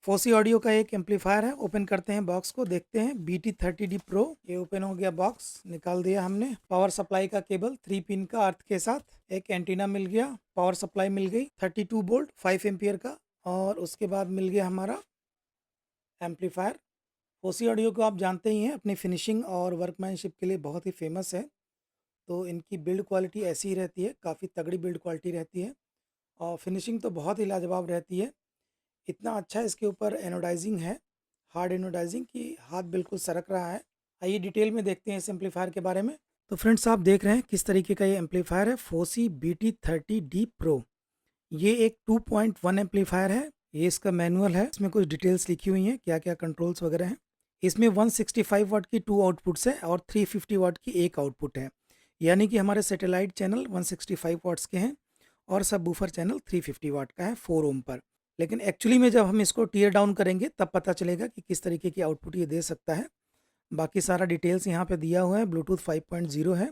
Foci audio का एक amplifier है। ओपन करते हैं बॉक्स को, देखते हैं BT30D Pro। ये ओपन हो गया बॉक्स, निकाल दिया हमने। पावर सप्लाई का केबल 3 पिन का अर्थ के साथ, एक एंटीना मिल गया, पावर सप्लाई मिल गई 32 वोल्ट 5 एम्पियर का, और उसके बाद मिल गया हमारा एम्पलीफायर। फोसी ऑडियो को आप जानते ही हैं, अपनी फिनिशिंग और वर्कमैनशिप के लिए बहुत ही फेमस है। तो इनकी बिल्ड क्वालिटी ऐसी ही रहती है, काफ़ी तगड़ी बिल्ड क्वालिटी रहती है और फिनिशिंग तो बहुत ही लाजवाब रहती है। इतना अच्छा इसके ऊपर एनोडाइजिंग है, हार्ड एनोडाइजिंग, कि हाथ बिल्कुल सरक रहा है। आइए डिटेल में देखते हैं इस एम्पलीफायर के बारे में। तो फ्रेंड्स, आप देख रहे हैं किस तरीके का ये एम्पलीफायर है, फोसी BT30D Pro। ये एक 2.1 एम्पलीफायर है। ये इसका मैनुअल है, इसमें कुछ डिटेल्स लिखी हुई हैं, क्या क्या कंट्रोल्स वगैरह हैं। इसमें 165 वाट की 2 आउटपुट्स है और 350 वाट की एक आउटपुट है। यानी कि हमारे सैटेलाइट चैनल 165 वाट्स के हैं और सब बूफर चैनल 350 वाट का है 4 ओम पर। लेकिन एक्चुअली में जब हम इसको टीयर डाउन करेंगे तब पता चलेगा कि किस तरीके की आउटपुट ये दे सकता है। बाकी सारा डिटेल्स यहाँ पे दिया हुआ है। ब्लूटूथ 5.0 है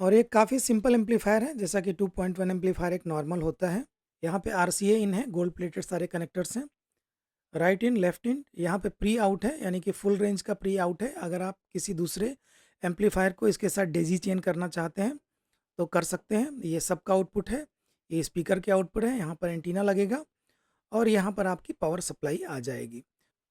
और एक काफ़ी सिंपल एम्पलीफायर है, जैसा कि 2.1 एम्पलीफायर एक नॉर्मल होता है। यहाँ पे RCA इन है, गोल्ड प्लेटेड सारे कनेक्टर्स हैं। राइट इन, लेफ्ट इन, यहाँ पे प्री आउट है, यानी कि फुल रेंज का प्री आउट है। अगर आप किसी दूसरे एम्पलीफायर को इसके साथ डेजी चेन करना चाहते हैं तो कर सकते हैं। ये सबका आउटपुट है, ये स्पीकर के आउटपुट है। यहाँ पर एंटीना लगेगा और यहाँ पर आपकी पावर सप्लाई आ जाएगी।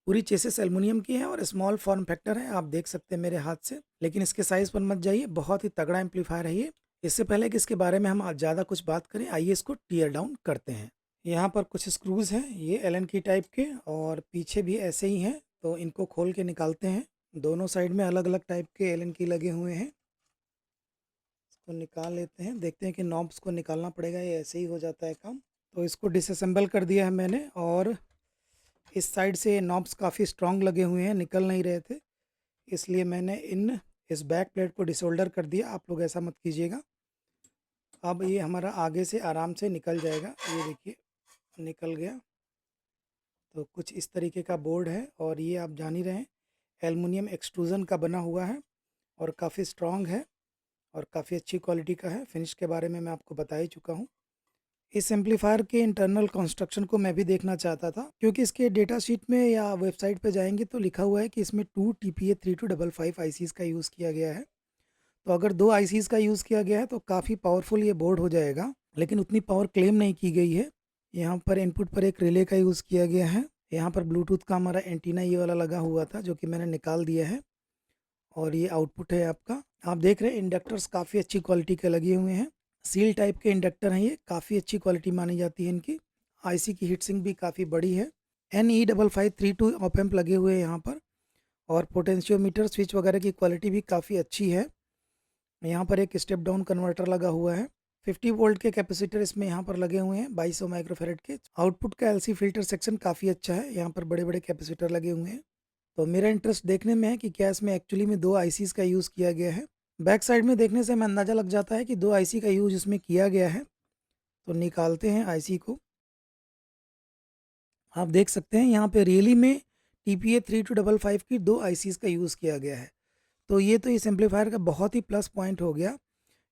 पूरी चेसिस एल्युमिनियम की है और स्मॉल फॉर्म फैक्टर है, आप देख सकते हैं मेरे हाथ से। लेकिन इसके साइज़ पर मत जाइए, बहुत ही तगड़ा एम्पलीफायर है ये। इससे पहले कि इसके बारे में हम आज ज़्यादा कुछ बात करें, आइए इसको टीयर डाउन करते हैं। यहाँ पर कुछ स्क्रूज़ हैं, ये एलन की टाइप के, और पीछे भी ऐसे ही हैं। तो इनको खोल के निकालते हैं। दोनों साइड में अलग अलग टाइप के एलन की लगे हुए हैं। इसको निकाल लेते हैं, देखते हैं कि नॉब्स को निकालना पड़ेगा, ये ऐसे ही हो जाता है काम। तो इसको डिसअसेंबल कर दिया है मैंने, और इस साइड से नॉब्स काफ़ी स्ट्रॉन्ग लगे हुए हैं, निकल नहीं रहे थे, इसलिए मैंने इस बैक प्लेट को डिसोल्डर कर दिया। आप लोग ऐसा मत कीजिएगा। अब ये हमारा आगे से आराम से निकल जाएगा। ये देखिए, निकल गया। तो कुछ इस तरीके का बोर्ड है और ये आप जान ही रहे हैं, एल्युमिनियम एक्सट्रूज़न का बना हुआ है और काफ़ी स्ट्रॉन्ग है और काफ़ी अच्छी क्वालिटी का है। फिनिश के बारे में मैं आपको बता ही चुका हूँ। इस एम्पलीफायर के इंटरनल कंस्ट्रक्शन को मैं भी देखना चाहता था, क्योंकि इसके डेटा शीट में या वेबसाइट पे जाएंगे तो लिखा हुआ है कि इसमें 2 TPA 3255 आईसीज़ का यूज़ किया गया है। तो अगर 2 आईसीज़ का यूज़ किया गया है तो काफ़ी पावरफुल ये बोर्ड हो जाएगा, लेकिन उतनी पावर क्लेम नहीं की गई है। यहाँ पर इनपुट पर एक रिले का यूज़ किया गया है। यहाँ पर ब्लूटूथ का हमारा एंटीना ये वाला लगा हुआ था, जो कि मैंने निकाल दिया है, और ये आउटपुट है आपका। आप देख रहे हैं इंडक्टर्स काफ़ी अच्छी क्वालिटी के लगे हुए हैं। सील टाइप के इंडक्टर हैं, ये काफ़ी अच्छी क्वालिटी मानी जाती है इनकी। आईसी की हीट सिंक भी काफ़ी बड़ी है। NE5532 ऑप एम्प लगे हुए हैं यहाँ पर, और पोटेंशियोमीटर स्विच वगैरह की क्वालिटी भी काफ़ी अच्छी है। यहाँ पर एक स्टेप डाउन कन्वर्टर लगा हुआ है। 50 वोल्ट के कैपेसिटर इसमें यहाँ पर लगे हुए हैं, 2200 माइक्रोफेरेड के। आउटपुट का LC फिल्टर सेक्शन काफ़ी अच्छा है, यहाँ पर बड़े बड़े कैपेसिटर लगे हुए हैं। तो मेरा इंटरेस्ट देखने में है कि क्या इसमें एक्चुअली में 2 आईसीज़ का यूज़ किया गया है। बैक साइड में देखने से हमें अंदाज़ा लग जाता है कि 2 आईसी का यूज़ इसमें किया गया है। तो निकालते हैं आईसी को। आप देख सकते हैं यहाँ पे रियली में TPA 3255 की 2 आईसीज़ का यूज़ किया गया है। तो ये तो इस एम्पलीफायर का बहुत ही प्लस पॉइंट हो गया,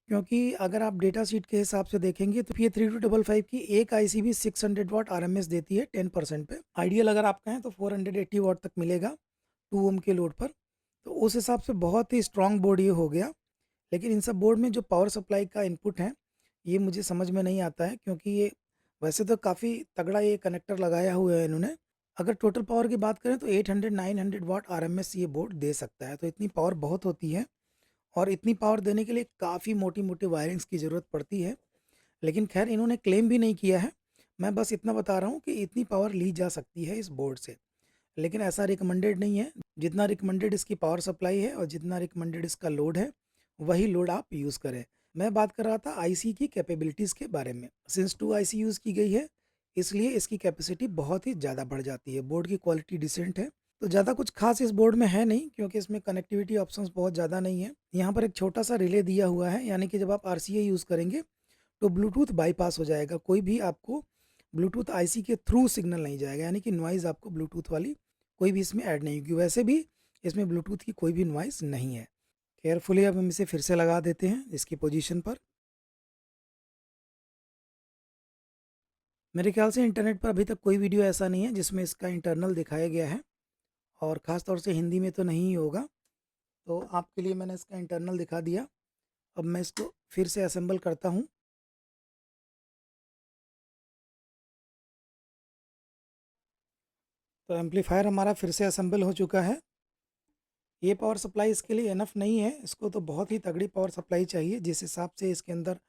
क्योंकि अगर आप डेटा शीट के हिसाब से देखेंगे तो ये 3255 की एक आईसी भी 600 वाट RMS देती है 10% पे। आइडियल अगर आप कहें तो 480 वाट तक मिलेगा 2 ओम के लोड पर। तो उस हिसाब से बहुत ही स्ट्रॉन्ग बोर्ड ये हो गया। लेकिन इन सब बोर्ड में जो पावर सप्लाई का इनपुट है, ये मुझे समझ में नहीं आता है, क्योंकि ये वैसे तो काफ़ी तगड़ा ये कनेक्टर लगाया हुआ है इन्होंने। अगर टोटल पावर की बात करें तो 800-900 वाट RMS ये बोर्ड दे सकता है। तो इतनी पावर बहुत होती है, और इतनी पावर देने के लिए काफ़ी मोटी मोटी वायरिंग्स की ज़रूरत पड़ती है। लेकिन खैर, इन्होंने क्लेम भी नहीं किया है। मैं बस इतना बता रहा हूँ कि इतनी पावर ली जा सकती है इस बोर्ड से, लेकिन ऐसा रिकमेंडेड नहीं है। जितना रिकमेंडेड इसकी पावर सप्लाई है और जितना रिकमेंडेड इसका लोड है, वही लोड आप यूज़ करें। मैं बात कर रहा था आईसी की कैपेबिलिटीज़ के बारे में। सिंस 2 आईसी यूज़ की गई है, इसलिए इसकी कैपेसिटी बहुत ही ज़्यादा बढ़ जाती है। बोर्ड की क्वालिटी डिसेंट है। तो ज़्यादा कुछ खास इस बोर्ड में है नहीं, क्योंकि इसमें कनेक्टिविटी ऑप्शंस बहुत ज़्यादा नहीं है। यहाँ पर एक छोटा सा रिले दिया हुआ है, यानी कि जब आप RCA यूज़ करेंगे तो ब्लूटूथ बाईपास हो जाएगा। कोई भी आपको ब्लूटूथ आईसी के थ्रू सिग्नल नहीं जाएगा, यानी कि नॉइज़ आपको ब्लूटूथ वाली कोई भी इसमें ऐड नहीं होगी। वैसे भी इसमें ब्लूटूथ की कोई भी नॉइज़ नहीं है। केयरफुली अब हम इसे फिर से लगा देते हैं इसकी पोजीशन पर। मेरे ख्याल से इंटरनेट पर अभी तक कोई वीडियो ऐसा नहीं है जिसमें इसका इंटरनल दिखाया गया है, और ख़ास तौर से हिंदी में तो नहीं ही होगा। तो आपके लिए मैंने इसका इंटरनल दिखा दिया। अब मैं इसको फिर से असेंबल करता हूँ। तो एम्पलीफायर हमारा फिर से असेंबल हो चुका है। ये पावर सप्लाई इसके लिए इनफ नहीं है, इसको तो बहुत ही तगड़ी पावर सप्लाई चाहिए, जिस हिसाब से इसके अंदर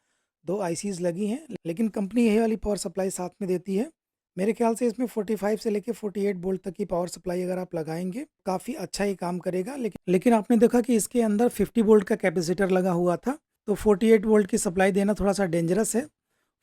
2 आईसीज़ लगी हैं, लेकिन कंपनी यही वाली पावर सप्लाई साथ में देती है। मेरे ख्याल से इसमें 45 से लेके 48 वोल्ट तक की पावर सप्लाई अगर आप लगाएंगे काफ़ी अच्छा ही काम करेगा। लेकिन आपने देखा कि इसके अंदर 50 वोल्ट का कैपेसिटर लगा हुआ था, तो 48 वोल्ट की सप्लाई देना थोड़ा सा डेंजरस है।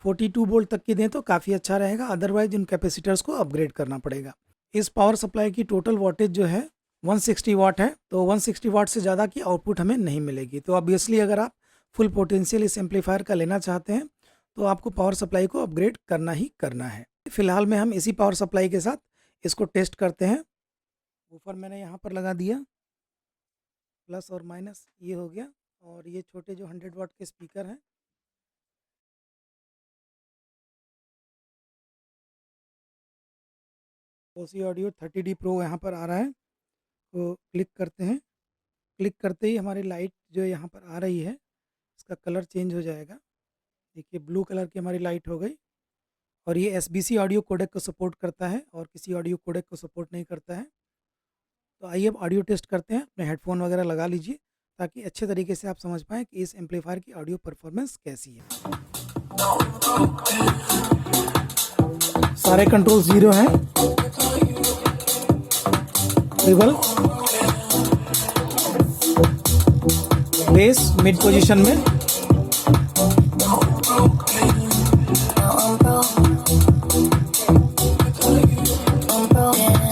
42 वोल्ट तक की दें तो काफ़ी अच्छा रहेगा, अदरवाइज उन कैपेसिटर्स को अपग्रेड करना पड़ेगा। इस पावर सप्लाई की टोटल वोल्टेज जो है 160 वाट है, तो 160 वाट से ज़्यादा की आउटपुट हमें नहीं मिलेगी। तो ऑब्वियसली अगर आप फुल पोटेंशियल इस एम्पलीफायर का लेना चाहते हैं तो आपको पावर सप्लाई को अपग्रेड करना ही करना है। फिलहाल में हम इसी पावर सप्लाई के साथ इसको टेस्ट करते हैं। ऊपर मैंने यहाँ पर लगा दिया, प्लस और माइनस ये हो गया, और ये छोटे जो 100 वाट के स्पीकर हैं ओसी ऑडियो 30D प्रो यहाँ पर आ रहा है, तो क्लिक करते हैं। क्लिक करते ही हमारी लाइट जो यहाँ पर आ रही है इसका कलर चेंज हो जाएगा। देखिए ब्लू कलर की हमारी लाइट हो गई, और ये SBC ऑडियो कोडेक को सपोर्ट करता है और किसी ऑडियो कोडेक को सपोर्ट नहीं करता है। तो आइए अब ऑडियो टेस्ट करते हैं। अपने हेडफोन वगैरह लगा लीजिए ताकि अच्छे तरीके से आप समझ पाएँ कि इस एम्पलीफायर की ऑडियो परफॉर्मेंस कैसी है। सारे कंट्रोल ज़ीरो हैं। ट्रिबल, बेस मिड पोजीशन में,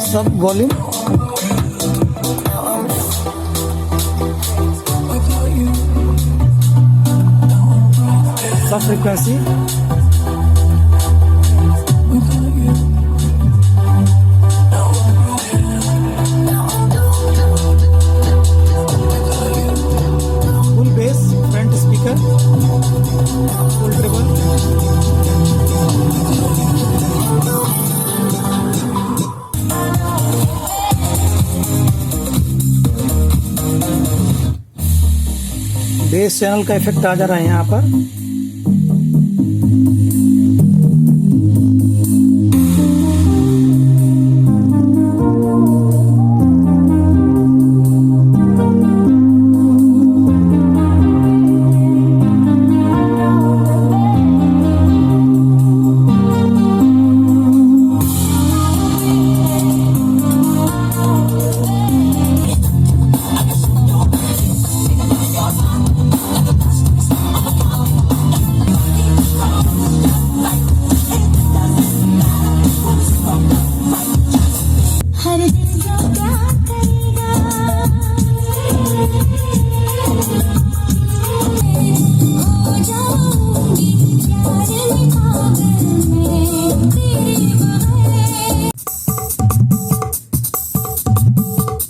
सब वॉल्यूम, सब frequency, full bass front speaker, full treble, bass channel का इफेक्ट आ जा रहा है यहाँ पर।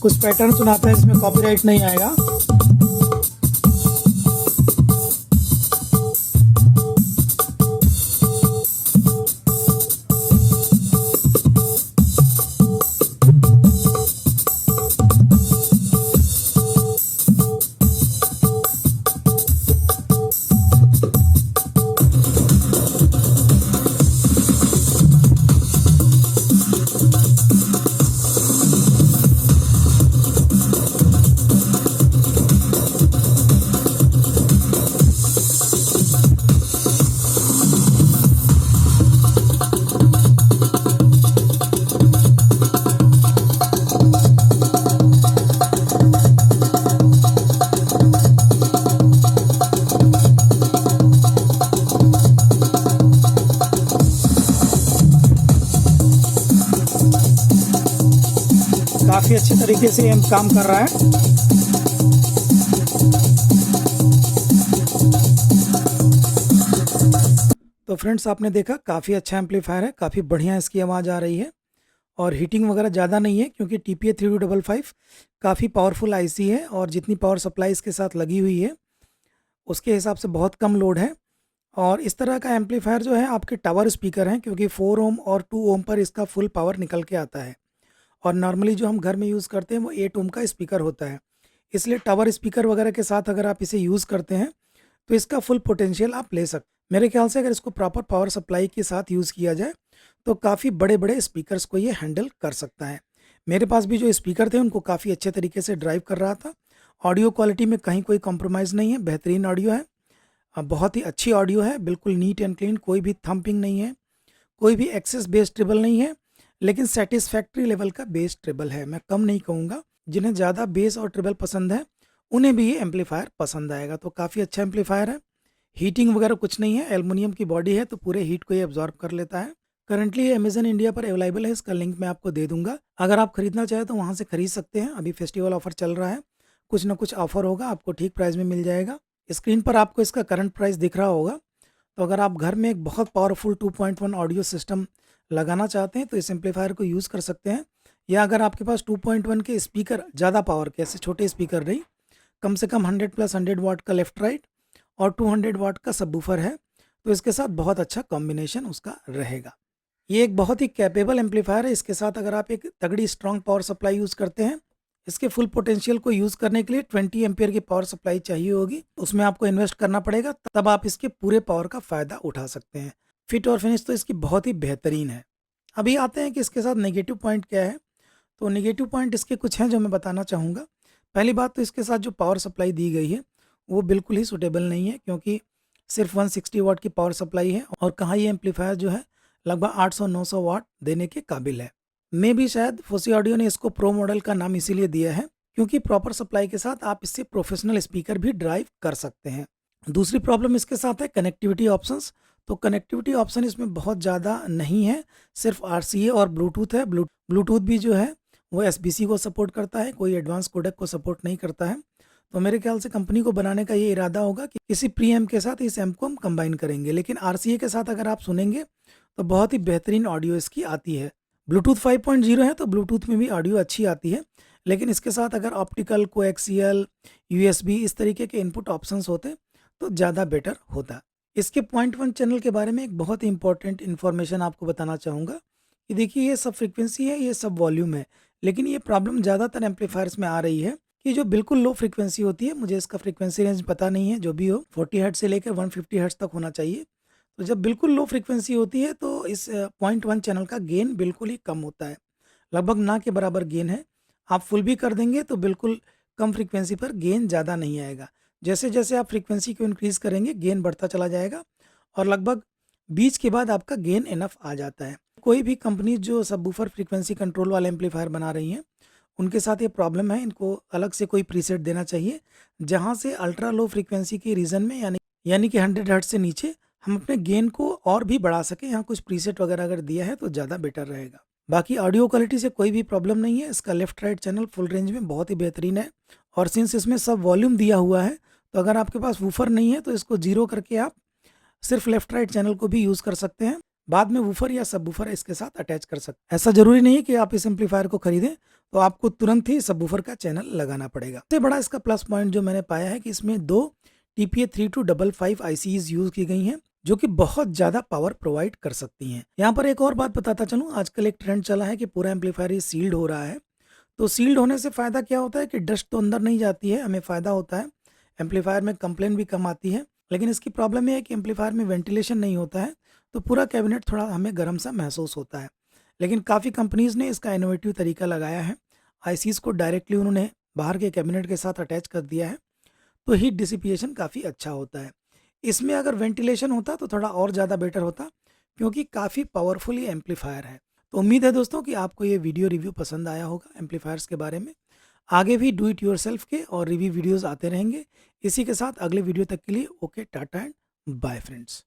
कुछ पैटर्न सुनाते हैं इसमें कॉपीराइट नहीं आएगा। काफ़ी अच्छे तरीके से ये काम कर रहा है। तो फ्रेंड्स आपने देखा काफ़ी अच्छा एम्पलीफायर है, काफ़ी बढ़िया इसकी आवाज़ आ रही है, और हीटिंग वगैरह ज़्यादा नहीं है क्योंकि TPA 3255 काफ़ी पावरफुल आईसी है, और जितनी पावर सप्लाई इसके साथ लगी हुई है उसके हिसाब से बहुत कम लोड है। और इस तरह का एम्पलीफायर जो है आपके टावर स्पीकर हैं, क्योंकि 4 ओम और 2 ओम पर इसका फुल पावर निकल के आता है। और नॉर्मली जो हम घर में यूज़ करते हैं वो 8 ओम का स्पीकर होता है। इसलिए टावर स्पीकर वगैरह के साथ अगर आप इसे यूज़ करते हैं तो इसका फुल पोटेंशियल आप ले सकते हैं। मेरे ख्याल से अगर इसको प्रॉपर पावर सप्लाई के साथ यूज़ किया जाए तो काफ़ी बड़े-बड़े स्पीकर्स को ये हैंडल कर सकता है। मेरे पास भी जो स्पीकर थे उनको काफ़ी अच्छे तरीके से ड्राइव कर रहा था। ऑडियो क्वालिटी में कहीं कोई कॉम्प्रोमाइज़ नहीं है, बेहतरीन ऑडियो है। बहुत ही अच्छी ऑडियो है, बिल्कुल नीट एंड क्लीन, कोई भी थंपिंग नहीं है, कोई भी एक्सेस बेस ट्रिबल नहीं है, लेकिन सैटिस्फैक्टरी लेवल का बेस ट्रिबल है। मैं कम नहीं कहूँगा, जिन्हें ज़्यादा बेस और ट्रिबल पसंद है उन्हें भी ये एम्पलीफायर पसंद आएगा। तो काफ़ी अच्छा एम्पलीफायर है। हीटिंग वगैरह कुछ नहीं है, एल्युमिनियम की बॉडी है तो पूरे हीट को ये एब्जॉर्ब कर लेता है। करंटली ये अमेजन इंडिया पर अवेलेबल है, इसका लिंक मैं आपको दे दूंगा। अगर आप खरीदना चाहें तो वहाँ से खरीद सकते हैं। अभी फेस्टिवल ऑफर चल रहा है, कुछ ना कुछ ऑफर होगा, आपको ठीक प्राइस में मिल जाएगा। स्क्रीन पर आपको इसका करंट प्राइस दिख रहा होगा। तो अगर आप घर में एक बहुत पावरफुल 2.1 ऑडियो सिस्टम लगाना चाहते हैं तो इस एम्पलीफायर को यूज़ कर सकते हैं। या अगर आपके पास 2.1 के स्पीकर ज़्यादा पावर के, ऐसे छोटे स्पीकर नहीं, कम से कम 100 प्लस 100 वाट का लेफ्ट राइट और 200 वाट का सबवूफर है, तो इसके साथ बहुत अच्छा कॉम्बिनेशन उसका रहेगा। ये एक बहुत ही कैपेबल एम्पलीफायर है। इसके साथ अगर आप एक तगड़ी स्ट्रॉन्ग पावर सप्लाई यूज़ करते हैं, इसके फुल पोटेंशियल को यूज़ करने के लिए 20 एम्पियर की पावर सप्लाई चाहिए होगी। उसमें आपको इन्वेस्ट करना पड़ेगा, तब आप इसके पूरे पावर का फ़ायदा उठा सकते हैं। फिट और फिनिश तो इसकी बहुत ही बेहतरीन है। अभी आते हैं कि इसके साथ नेगेटिव पॉइंट क्या है। तो नेगेटिव पॉइंट इसके कुछ हैं जो मैं बताना चाहूँगा। पहली बात तो इसके साथ जो पावर सप्लाई दी गई है वो बिल्कुल ही सूटेबल नहीं है, क्योंकि सिर्फ 160 वाट की पावर सप्लाई है और कहाँ ये एम्पलीफायर जो है लगभग 800-900 वाट देने के काबिल है। मे भी शायद फोसी ऑडियो ने इसको प्रो मॉडल का नाम इसीलिए दिया है, क्योंकि प्रॉपर सप्लाई के साथ आप इससे प्रोफेशनल स्पीकर भी ड्राइव कर सकते हैं। दूसरी प्रॉब्लम इसके साथ है कनेक्टिविटी ऑप्शंस। तो कनेक्टिविटी ऑप्शन इसमें बहुत ज़्यादा नहीं है, सिर्फ RCA और ब्लूटूथ है। ब्लूटूथ भी जो है वो SBC को सपोर्ट करता है, कोई एडवांस कोडेक को सपोर्ट नहीं करता है। तो मेरे ख्याल से कंपनी को बनाने का ये इरादा होगा कि किसी प्री एम्प के साथ इस एम्प को हम कंबाइन करेंगे, लेकिन RCA के साथ अगर आप सुनेंगे तो बहुत ही बेहतरीन ऑडियो इसकी आती है। ब्लूटूथ 5.0 है तो ब्लूटूथ में भी ऑडियो अच्छी आती है, लेकिन इसके साथ अगर ऑप्टिकल, कोएक्सियल, USB इस तरीके के इनपुट ऑप्शंस होते तो ज़्यादा बेटर होता। इसके 0.1 चैनल के बारे में एक बहुत ही इंपॉर्टेंट इन्फॉर्मेशन आपको बताना चाहूँगा कि देखिए ये सब फ्रीक्वेंसी है, ये सब वॉल्यूम है, लेकिन ये प्रॉब्लम ज़्यादातर एम्पलीफायर्स में आ रही है कि जो बिल्कुल लो फ्रीक्वेंसी होती है, मुझे इसका फ्रीक्वेंसी रेंज पता नहीं है, जो भी हो 40 हर्ट्ज से लेकर 150 हर्ट्ज तक होना चाहिए। तो जब बिल्कुल लो फ्रीक्वेंसी होती है तो इस 0.1 चैनल का गेन बिल्कुल ही कम होता है, लगभग ना के बराबर गेन है। आप फुल भी कर देंगे तो बिल्कुल कम फ्रीक्वेंसी पर गेन ज़्यादा नहीं आएगा। जैसे जैसे आप फ्रीक्वेंसी को इंक्रीज़ करेंगे गेन बढ़ता चला जाएगा और लगभग 20 के बाद आपका गेन इनफ आ जाता है। कोई भी कंपनी जो सबवूफर फ्रीक्वेंसी कंट्रोल वाले एम्पलीफायर बना रही हैं, उनके साथ ये प्रॉब्लम है, इनको अलग से कोई प्रीसेट देना चाहिए जहाँ से अल्ट्रा लो फ्रीक्वेंसी के रीजन में यानी कि 100 हर्ट्ज से नीचे हम अपने गेन को और भी बढ़ा सकें। यहाँ कुछ प्रीसेट वगैरह अगर दिया है तो ज़्यादा बेटर रहेगा। बाकी ऑडियो क्वालिटी से कोई भी प्रॉब्लम नहीं है। इसका left right channel full range में बहुत ही बेहतरीन है और सिंस इसमें सब वॉल्यूम दिया हुआ है तो अगर आपके पास वूफर नहीं है तो इसको जीरो करके आप सिर्फ लेफ्ट राइट चैनल को भी यूज़ कर सकते हैं। बाद में वूफर या सब वूफर इसके साथ अटैच कर सकते हैं। ऐसा जरूरी नहीं है कि आप इस एम्पलीफायर को खरीदें तो आपको तुरंत ही सब वूफर का चैनल लगाना पड़ेगा। सबसे बड़ा इसका प्लस पॉइंट जो मैंने पाया है कि इसमें 2 TPA 3255 ICs यूज़ की गई हैं, जो कि बहुत ज़्यादा पावर प्रोवाइड कर सकती हैं। यहाँ पर एक और बात बताता चलूँ, आजकल एक ट्रेंड चला है कि पूरा एम्पलीफायर ही सील्ड हो रहा है। तो सील्ड होने से फ़ायदा क्या होता है कि डस्ट तो अंदर नहीं जाती है, हमें फ़ायदा होता है, एम्पलीफायर में कंप्लेन भी कम आती है। लेकिन इसकी प्रॉब्लम ये है कि एम्पलीफायर में वेंटिलेशन नहीं होता है, तो पूरा कैबिनेट थोड़ा हमें गर्म सा महसूस होता है। लेकिन काफ़ी कंपनीज़ ने इसका इनोवेटिव तरीका लगाया है, आईसीज़ को डायरेक्टली उन्होंने बाहर के कैबिनेट के साथ अटैच कर दिया है, तो हीट डिसिपिएशन काफ़ी अच्छा होता है। इसमें अगर वेंटिलेशन होता तो थोड़ा और ज़्यादा बेटर होता, क्योंकि काफ़ी पावरफुल ये एम्पलीफायर है। तो उम्मीद है दोस्तों कि आपको ये वीडियो रिव्यू पसंद आया होगा एम्पलीफायर्स के बारे में। आगे भी डू इट योरसेल्फ के और रिव्यू वीडियोज़ आते रहेंगे। इसी के साथ अगले वीडियो तक के लिए okay, tata and bye friends.